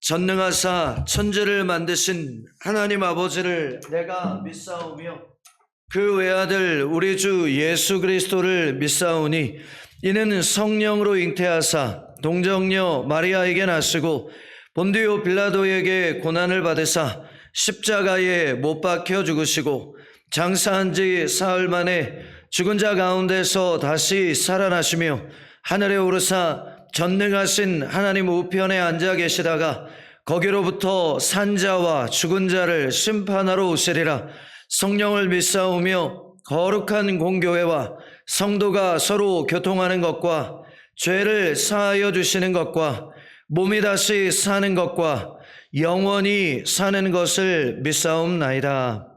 전능하사 천지를 만드신 하나님 아버지를 내가 믿사오며 그 외아들 우리 주 예수 그리스도를 믿사오니 이는 성령으로 잉태하사 동정녀 마리아에게 나시고 본디오 빌라도에게 고난을 받으사 십자가에 못 박혀 죽으시고 장사한 지 사흘 만에 죽은 자 가운데서 다시 살아나시며 하늘에 오르사 전능하신 하나님 우편에 앉아 계시다가 거기로부터 산자와 죽은 자를 심판하러 오시리라. 성령을 믿사오며 거룩한 공교회와 성도가 서로 교통하는 것과 죄를 사하여 주시는 것과 몸이 다시 사는 것과 영원히 사는 것을 믿사옵나이다.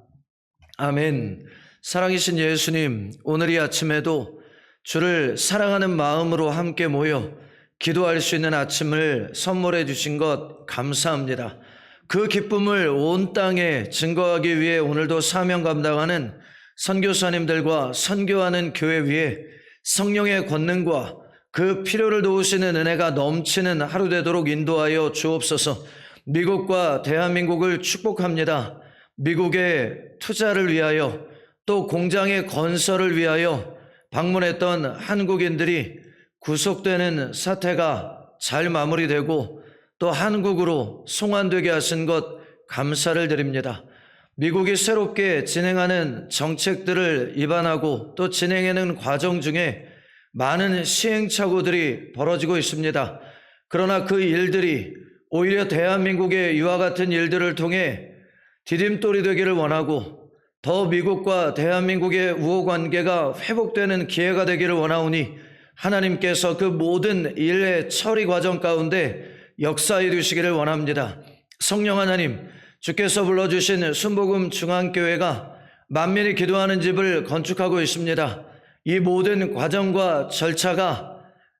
아멘. 사랑이신 예수님, 오늘 이 아침에도 주를 사랑하는 마음으로 함께 모여 기도할 수 있는 아침을 선물해 주신 것 감사합니다. 그 기쁨을 온 땅에 증거하기 위해 오늘도 사명 감당하는 선교사님들과 선교하는 교회 위에 성령의 권능과 그 필요를 도우시는 은혜가 넘치는 하루 되도록 인도하여 주옵소서. 미국과 대한민국을 축복합니다. 미국의 투자를 위하여 또 공장의 건설을 위하여 방문했던 한국인들이 구속되는 사태가 잘 마무리되고 또 한국으로 송환되게 하신 것 감사를 드립니다. 미국이 새롭게 진행하는 정책들을 입안하고 또 진행하는 과정 중에 많은 시행착오들이 벌어지고 있습니다. 그러나 그 일들이 오히려 대한민국의 이와 같은 일들을 통해 디딤돌이 되기를 원하고 더 미국과 대한민국의 우호관계가 회복되는 기회가 되기를 원하오니 하나님께서 그 모든 일의 처리 과정 가운데 역사해 주시기를 원합니다. 성령 하나님, 주께서 불러주신 순복음 중앙교회가 만민이 기도하는 집을 건축하고 있습니다. 이 모든 과정과 절차가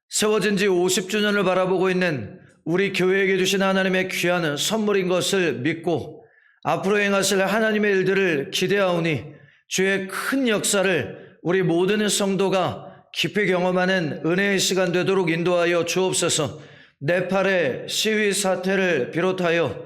세워진 지 50주년을 바라보고 있는 우리 교회에게 주신 하나님의 귀한 선물인 것을 믿고 앞으로 행하실 하나님의 일들을 기대하오니 주의 큰 역사를 우리 모든 성도가 깊이 경험하는 은혜의 시간 되도록 인도하여 주옵소서. 네팔의 시위 사태를 비롯하여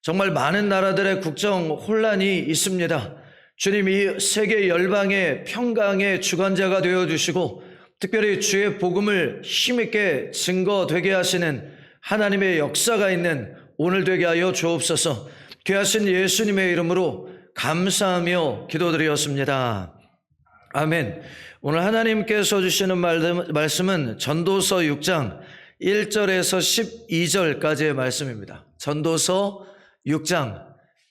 정말 많은 나라들의 국정 혼란이 있습니다. 주님, 이 세계 열방의 평강의 주관자가 되어주시고 특별히 주의 복음을 힘있게 증거되게 하시는 하나님의 역사가 있는 오늘 되게 하여 주옵소서. 귀하신 예수님의 이름으로 감사하며 기도드리었습니다. 아멘. 오늘 하나님께서 주시는 말씀은 전도서 6장 1절에서 12절까지의 말씀입니다. 전도서 6장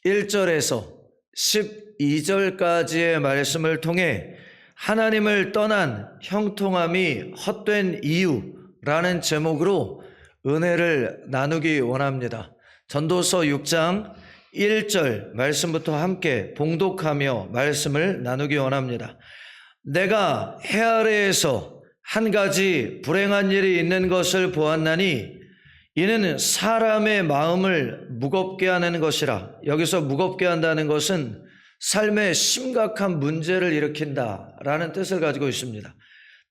1절에서 12절까지의 말씀을 통해 하나님을 떠난 형통함이 헛된 이유라는 제목으로 은혜를 나누기 원합니다. 전도서 6장 1절 말씀부터 함께 봉독하며 말씀을 나누기 원합니다. 내가 해 아래에서 한 가지 불행한 일이 있는 것을 보았나니 이는 사람의 마음을 무겁게 하는 것이라. 여기서 무겁게 한다는 것은 삶에 심각한 문제를 일으킨다라는 뜻을 가지고 있습니다.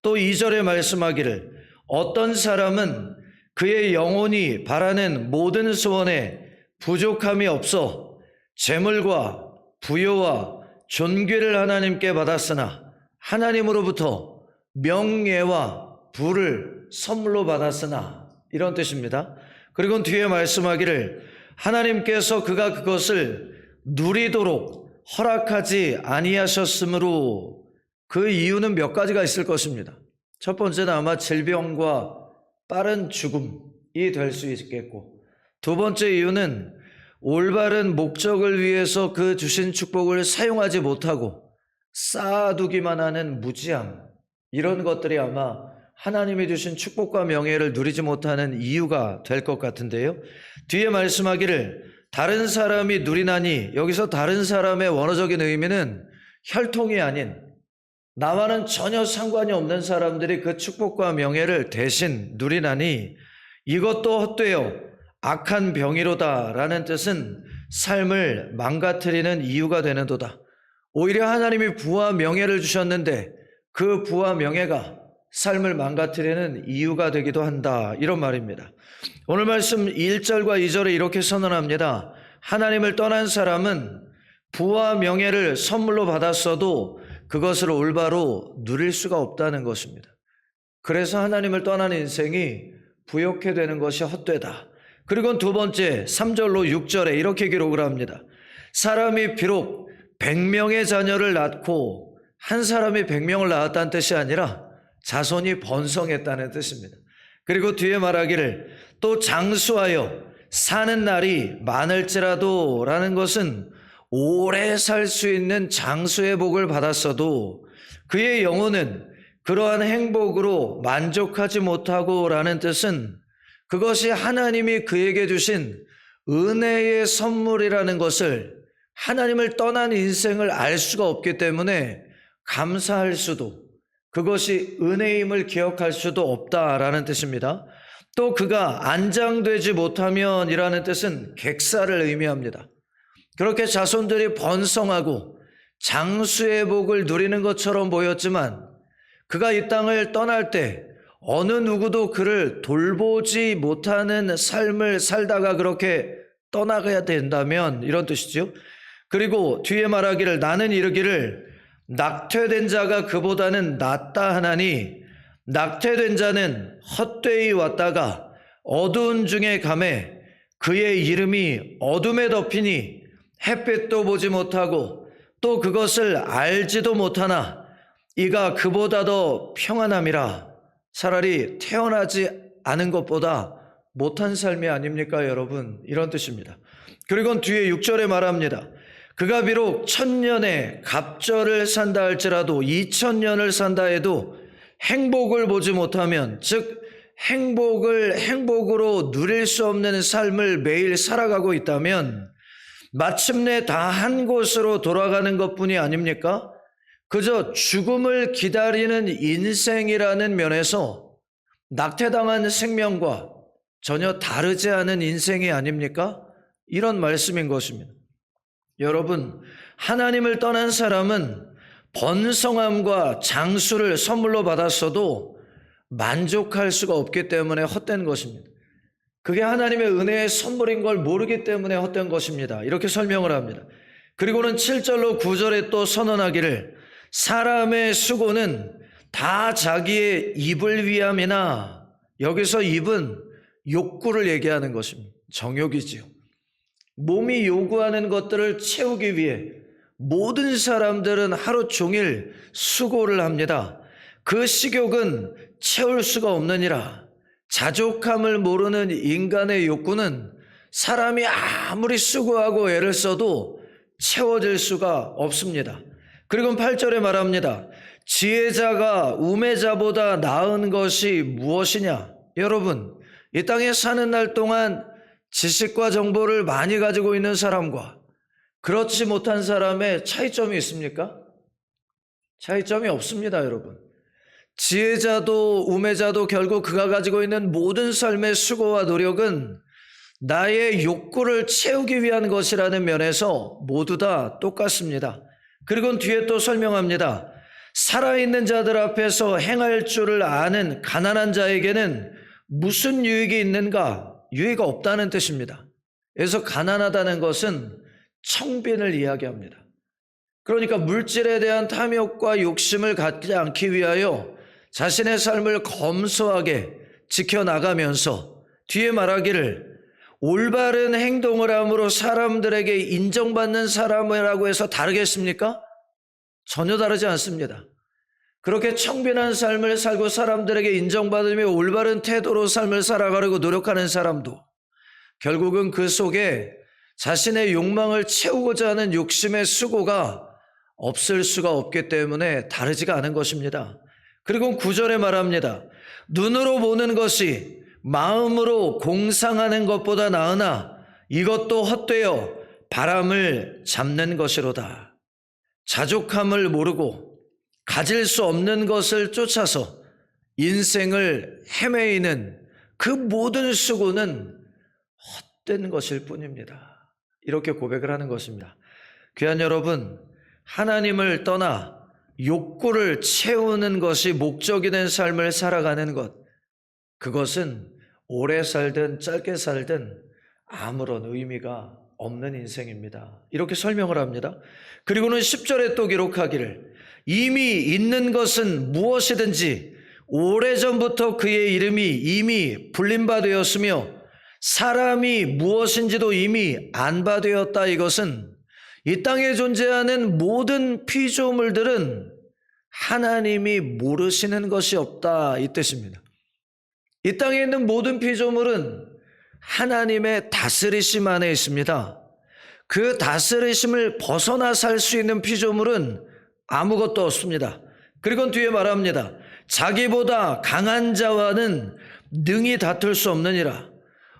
또 2절에 말씀하기를 어떤 사람은 그의 영혼이 바라는 모든 소원에 부족함이 없어 재물과 부요와 존귀를 하나님께 받았으나 하나님으로부터 명예와 부를 선물로 받았으나 이런 뜻입니다. 그리고 뒤에 말씀하기를 하나님께서 그가 그것을 누리도록 허락하지 아니하셨으므로 그 이유는 몇 가지가 있을 것입니다. 첫 번째는 아마 질병과 빠른 죽음이 될 수 있겠고, 두 번째 이유는 올바른 목적을 위해서 그 주신 축복을 사용하지 못하고 쌓아두기만 하는 무지함, 이런 것들이 아마 하나님이 주신 축복과 명예를 누리지 못하는 이유가 될 것 같은데요. 뒤에 말씀하기를 다른 사람이 누리나니, 여기서 다른 사람의 원어적인 의미는 혈통이 아닌 나와는 전혀 상관이 없는 사람들이 그 축복과 명예를 대신 누리나니 이것도 헛되어 악한 병이로다라는 뜻은 삶을 망가뜨리는 이유가 되는도다. 오히려 하나님이 부와 명예를 주셨는데 그 부와 명예가 삶을 망가뜨리는 이유가 되기도 한다. 이런 말입니다. 오늘 말씀 1절과 2절에 이렇게 선언합니다. 하나님을 떠난 사람은 부와 명예를 선물로 받았어도 그것을 올바로 누릴 수가 없다는 것입니다. 그래서 하나님을 떠난 인생이 부욕해 되는 것이 헛되다. 그리고 두 번째 3절로 6절에 이렇게 기록을 합니다. 사람이 비록 100명의 자녀를 낳고 한 사람이 100명을 낳았다는 뜻이 아니라 자손이 번성했다는 뜻입니다. 그리고 뒤에 말하기를 또 장수하여 사는 날이 많을지라도 라는 것은 오래 살 수 있는 장수의 복을 받았어도 그의 영혼은 그러한 행복으로 만족하지 못하고 라는 뜻은 그것이 하나님이 그에게 주신 은혜의 선물이라는 것을 하나님을 떠난 인생을 알 수가 없기 때문에 감사할 수도 그것이 은혜임을 기억할 수도 없다라는 뜻입니다. 또 그가 안장되지 못하면 이라는 뜻은 객사를 의미합니다. 그렇게 자손들이 번성하고 장수의 복을 누리는 것처럼 보였지만 그가 이 땅을 떠날 때 어느 누구도 그를 돌보지 못하는 삶을 살다가 그렇게 떠나가야 된다면 이런 뜻이죠. 그리고 뒤에 말하기를 나는 이르기를 낙퇴된 자가 그보다는 낫다 하나니 낙퇴된 자는 헛되이 왔다가 어두운 중에 가매 그의 이름이 어둠에 덮이니 햇빛도 보지 못하고 또 그것을 알지도 못하나 이가 그보다 더 평안함이라. 차라리 태어나지 않은 것보다 못한 삶이 아닙니까 여러분? 이런 뜻입니다. 그리고 뒤에 6절에 말합니다. 그가 비록 1000년의 갑절을 산다 할지라도 2000년을 산다 해도 행복을 보지 못하면 즉 행복으로 누릴 수 없는 삶을 매일 살아가고 있다면 마침내 다 한 곳으로 돌아가는 것뿐이 아닙니까? 그저 죽음을 기다리는 인생이라는 면에서 낙태당한 생명과 전혀 다르지 않은 인생이 아닙니까? 이런 말씀인 것입니다. 여러분, 하나님을 떠난 사람은 번성함과 장수를 선물로 받았어도 만족할 수가 없기 때문에 헛된 것입니다. 그게 하나님의 은혜의 선물인 걸 모르기 때문에 헛된 것입니다. 이렇게 설명을 합니다. 그리고는 7절로 9절에 또 선언하기를 사람의 수고는 다 자기의 입을 위함이나 여기서 입은 욕구를 얘기하는 것입니다. 정욕이지요. 몸이 요구하는 것들을 채우기 위해 모든 사람들은 하루 종일 수고를 합니다. 그 식욕은 채울 수가 없느니라. 자족함을 모르는 인간의 욕구는 사람이 아무리 수고하고 애를 써도 채워질 수가 없습니다. 그리고 8절에 말합니다. 지혜자가 우매자보다 나은 것이 무엇이냐? 여러분, 이 땅에 사는 날 동안 지식과 정보를 많이 가지고 있는 사람과 그렇지 못한 사람의 차이점이 있습니까? 차이점이 없습니다, 여러분. 지혜자도 우매자도 결국 그가 가지고 있는 모든 삶의 수고와 노력은 나의 욕구를 채우기 위한 것이라는 면에서 모두 다 똑같습니다. 그리고 뒤에 또 설명합니다. 살아있는 자들 앞에서 행할 줄을 아는 가난한 자에게는 무슨 유익이 있는가? 유익이 없다는 뜻입니다. 그래서 가난하다는 것은 청빈을 이야기합니다. 그러니까 물질에 대한 탐욕과 욕심을 갖지 않기 위하여 자신의 삶을 검소하게 지켜나가면서 뒤에 말하기를 올바른 행동을 함으로 사람들에게 인정받는 사람이라고 해서 다르겠습니까? 전혀 다르지 않습니다. 그렇게 청빈한 삶을 살고 사람들에게 인정받으며 올바른 태도로 삶을 살아가려고 노력하는 사람도 결국은 그 속에 자신의 욕망을 채우고자 하는 욕심의 수고가 없을 수가 없기 때문에 다르지가 않은 것입니다. 그리고 9절에 말합니다. 눈으로 보는 것이 마음으로 공상하는 것보다 나으나 이것도 헛되어 바람을 잡는 것이로다. 자족함을 모르고 가질 수 없는 것을 쫓아서 인생을 헤매이는 그 모든 수고는 헛된 것일 뿐입니다. 이렇게 고백을 하는 것입니다. 귀한 여러분, 하나님을 떠나 욕구를 채우는 것이 목적이 된 삶을 살아가는 것, 그것은 오래 살든 짧게 살든 아무런 의미가 없는 인생입니다. 이렇게 설명을 합니다. 그리고는 10절에 또 기록하기를 이미 있는 것은 무엇이든지 오래전부터 그의 이름이 이미 불린 바 되었으며 사람이 무엇인지도 이미 안 바 되었다. 이것은 이 땅에 존재하는 모든 피조물들은 하나님이 모르시는 것이 없다, 이 뜻입니다. 이 땅에 있는 모든 피조물은 하나님의 다스리심 안에 있습니다. 그 다스리심을 벗어나 살 수 있는 피조물은 아무것도 없습니다. 그리고 뒤에 말합니다. 자기보다 강한 자와는 능히 다툴 수 없느니라.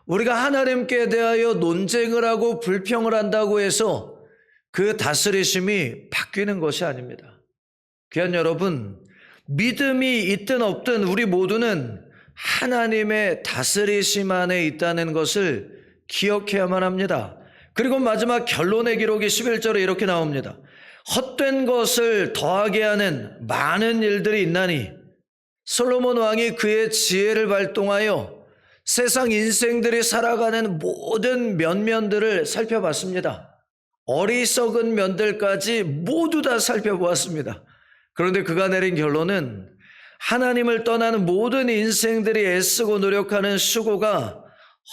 우리가 하나님께 대하여 논쟁을 하고 불평을 한다고 해서 그 다스리심이 바뀌는 것이 아닙니다. 귀한 여러분, 믿음이 있든 없든 우리 모두는 하나님의 다스리심 안에 있다는 것을 기억해야만 합니다. 그리고 마지막 결론의 기록이 11절에 이렇게 나옵니다. 헛된 것을 더하게 하는 많은 일들이 있나니 솔로몬 왕이 그의 지혜를 발동하여 세상 인생들이 살아가는 모든 면면들을 살펴봤습니다. 어리석은 면들까지 모두 다 살펴보았습니다. 그런데 그가 내린 결론은 하나님을 떠나는 모든 인생들이 애쓰고 노력하는 수고가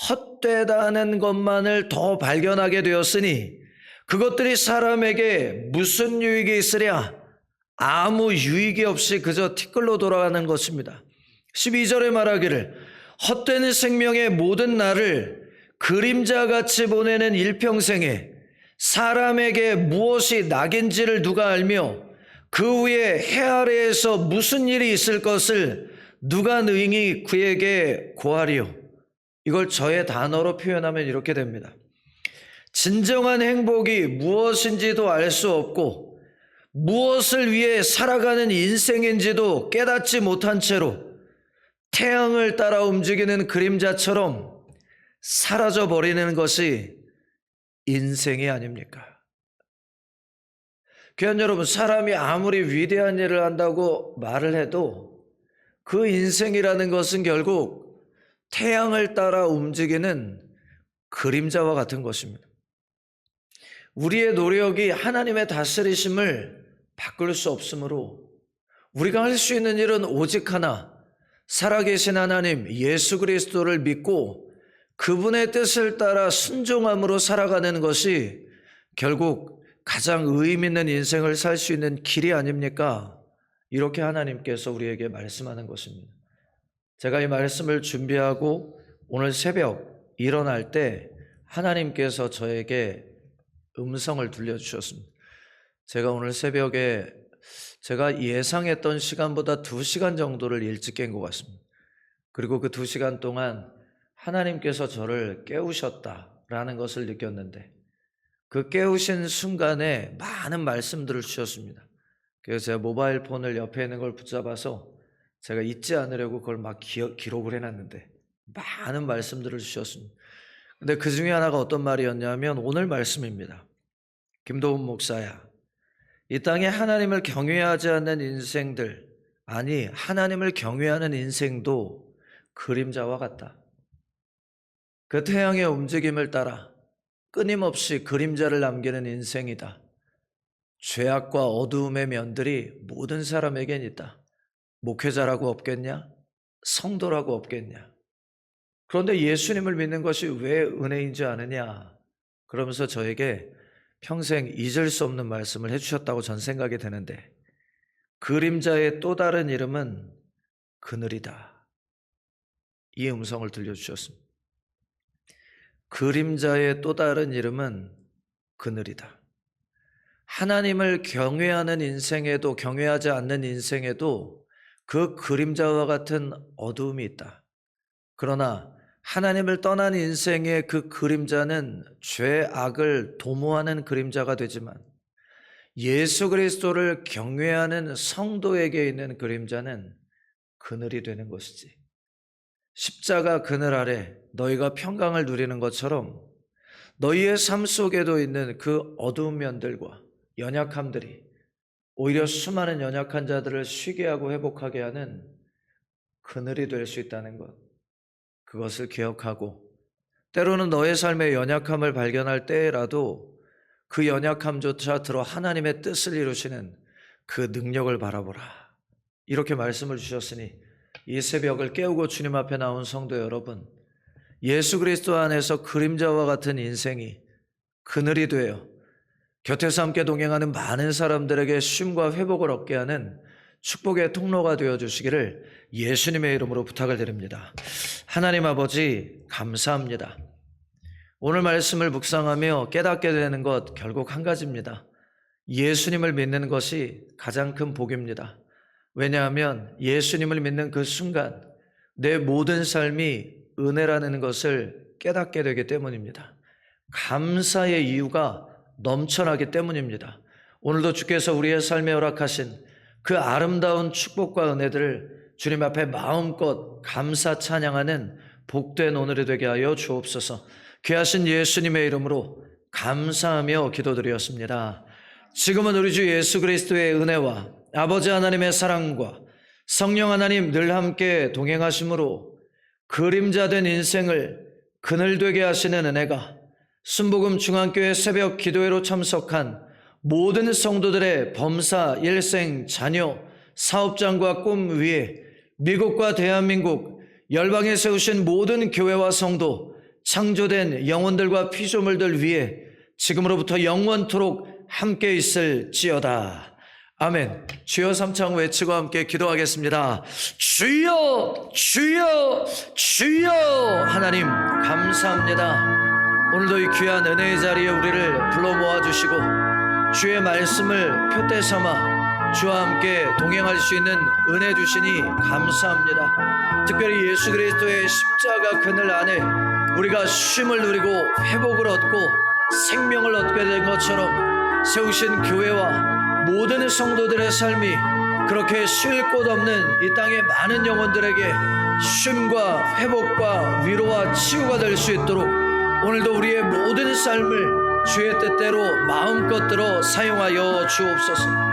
헛되다는 것만을 더 발견하게 되었으니 그것들이 사람에게 무슨 유익이 있으랴? 아무 유익이 없이 그저 티끌로 돌아가는 것입니다. 12절에 말하기를 헛된 생명의 모든 날을 그림자같이 보내는 일평생에 사람에게 무엇이 낙인지를 누가 알며 그 후에 해 아래에서 무슨 일이 있을 것을 누가 능히 그에게 고하리요. 이걸 저의 단어로 표현하면 이렇게 됩니다. 진정한 행복이 무엇인지도 알 수 없고 무엇을 위해 살아가는 인생인지도 깨닫지 못한 채로 태양을 따라 움직이는 그림자처럼 사라져버리는 것이 인생이 아닙니까? 귀한 여러분, 사람이 아무리 위대한 일을 한다고 말을 해도 그 인생이라는 것은 결국 태양을 따라 움직이는 그림자와 같은 것입니다. 우리의 노력이 하나님의 다스리심을 바꿀 수 없으므로 우리가 할 수 있는 일은 오직 하나, 살아계신 하나님 예수 그리스도를 믿고 그분의 뜻을 따라 순종함으로 살아가는 것이 결국 가장 의미 있는 인생을 살 수 있는 길이 아닙니까? 이렇게 하나님께서 우리에게 말씀하는 것입니다. 제가 이 말씀을 준비하고 오늘 새벽 일어날 때 하나님께서 저에게 음성을 들려주셨습니다. 제가 오늘 새벽에 제가 예상했던 시간보다 2시간 정도를 일찍 깬 것 같습니다. 그리고 그 2시간 동안 하나님께서 저를 깨우셨다라는 것을 느꼈는데 그 깨우신 순간에 많은 말씀들을 주셨습니다. 그래서 제가 모바일 폰을 옆에 있는 걸 붙잡아서 제가 잊지 않으려고 그걸 막 기록을 해놨는데 많은 말씀들을 주셨습니다. 근데 그 중에 하나가 어떤 말이었냐면 오늘 말씀입니다. 김도훈 목사야, 이 땅에 하나님을 경외하지 않는 인생들, 아니 하나님을 경외하는 인생도 그림자와 같다. 그 태양의 움직임을 따라 끊임없이 그림자를 남기는 인생이다. 죄악과 어두움의 면들이 모든 사람에겐 있다. 목회자라고 없겠냐? 성도라고 없겠냐? 그런데 예수님을 믿는 것이 왜 은혜인지 아느냐? 그러면서 저에게 평생 잊을 수 없는 말씀을 해주셨다고 전 생각이 되는데 그림자의 또 다른 이름은 그늘이다. 이 음성을 들려주셨습니다. 그림자의 또 다른 이름은 그늘이다. 하나님을 경외하는 인생에도 경외하지 않는 인생에도 그 그림자와 같은 어두움이 있다. 그러나 하나님을 떠난 인생의 그 그림자는 죄악을 도모하는 그림자가 되지만 예수 그리스도를 경외하는 성도에게 있는 그림자는 그늘이 되는 것이지. 십자가 그늘 아래 너희가 평강을 누리는 것처럼 너희의 삶 속에도 있는 그 어두운 면들과 연약함들이 오히려 수많은 연약한 자들을 쉬게 하고 회복하게 하는 그늘이 될 수 있다는 것, 그것을 기억하고, 때로는 너의 삶의 연약함을 발견할 때라도 그 연약함조차 들어 하나님의 뜻을 이루시는 그 능력을 바라보라, 이렇게 말씀을 주셨으니 이 새벽을 깨우고 주님 앞에 나온 성도 여러분, 예수 그리스도 안에서 그림자와 같은 인생이 그늘이 되어 곁에서 함께 동행하는 많은 사람들에게 쉼과 회복을 얻게 하는 축복의 통로가 되어주시기를 예수님의 이름으로 부탁을 드립니다. 하나님 아버지, 감사합니다. 오늘 말씀을 묵상하며 깨닫게 되는 것 결국 한 가지입니다. 예수님을 믿는 것이 가장 큰 복입니다. 왜냐하면 예수님을 믿는 그 순간 내 모든 삶이 은혜라는 것을 깨닫게 되기 때문입니다. 감사의 이유가 넘쳐나기 때문입니다. 오늘도 주께서 우리의 삶에 허락하신 그 아름다운 축복과 은혜들을 주님 앞에 마음껏 감사 찬양하는 복된 오늘이 되게 하여 주옵소서. 귀하신 예수님의 이름으로 감사하며 기도드렸습니다. 지금은 우리 주 예수 그리스도의 은혜와 아버지 하나님의 사랑과 성령 하나님 늘 함께 동행하심으로 그림자된 인생을 그늘되게 하시는 은혜가 순복음 중앙교회 새벽 기도회로 참석한 모든 성도들의 범사, 일생, 자녀, 사업장과 꿈 위에 미국과 대한민국, 열방에 세우신 모든 교회와 성도, 창조된 영혼들과 피조물들 위에 지금으로부터 영원토록 함께 있을지어다. 아멘. 주여 삼창 외치고 함께 기도하겠습니다. 주여, 주여, 주여. 하나님 감사합니다. 오늘도 이 귀한 은혜의 자리에 우리를 불러 모아주시고 주의 말씀을 표대 삼아 주와 함께 동행할 수 있는 은혜 주시니 감사합니다. 특별히 예수 그리스도의 십자가 그늘 안에 우리가 쉼을 누리고 회복을 얻고 생명을 얻게 된 것처럼 세우신 교회와 모든 성도들의 삶이 그렇게 쉴 곳 없는 이 땅의 많은 영혼들에게 쉼과 회복과 위로와 치유가 될 수 있도록 오늘도 우리의 모든 삶을 주의 뜻대로 마음껏 들어 사용하여 주옵소서.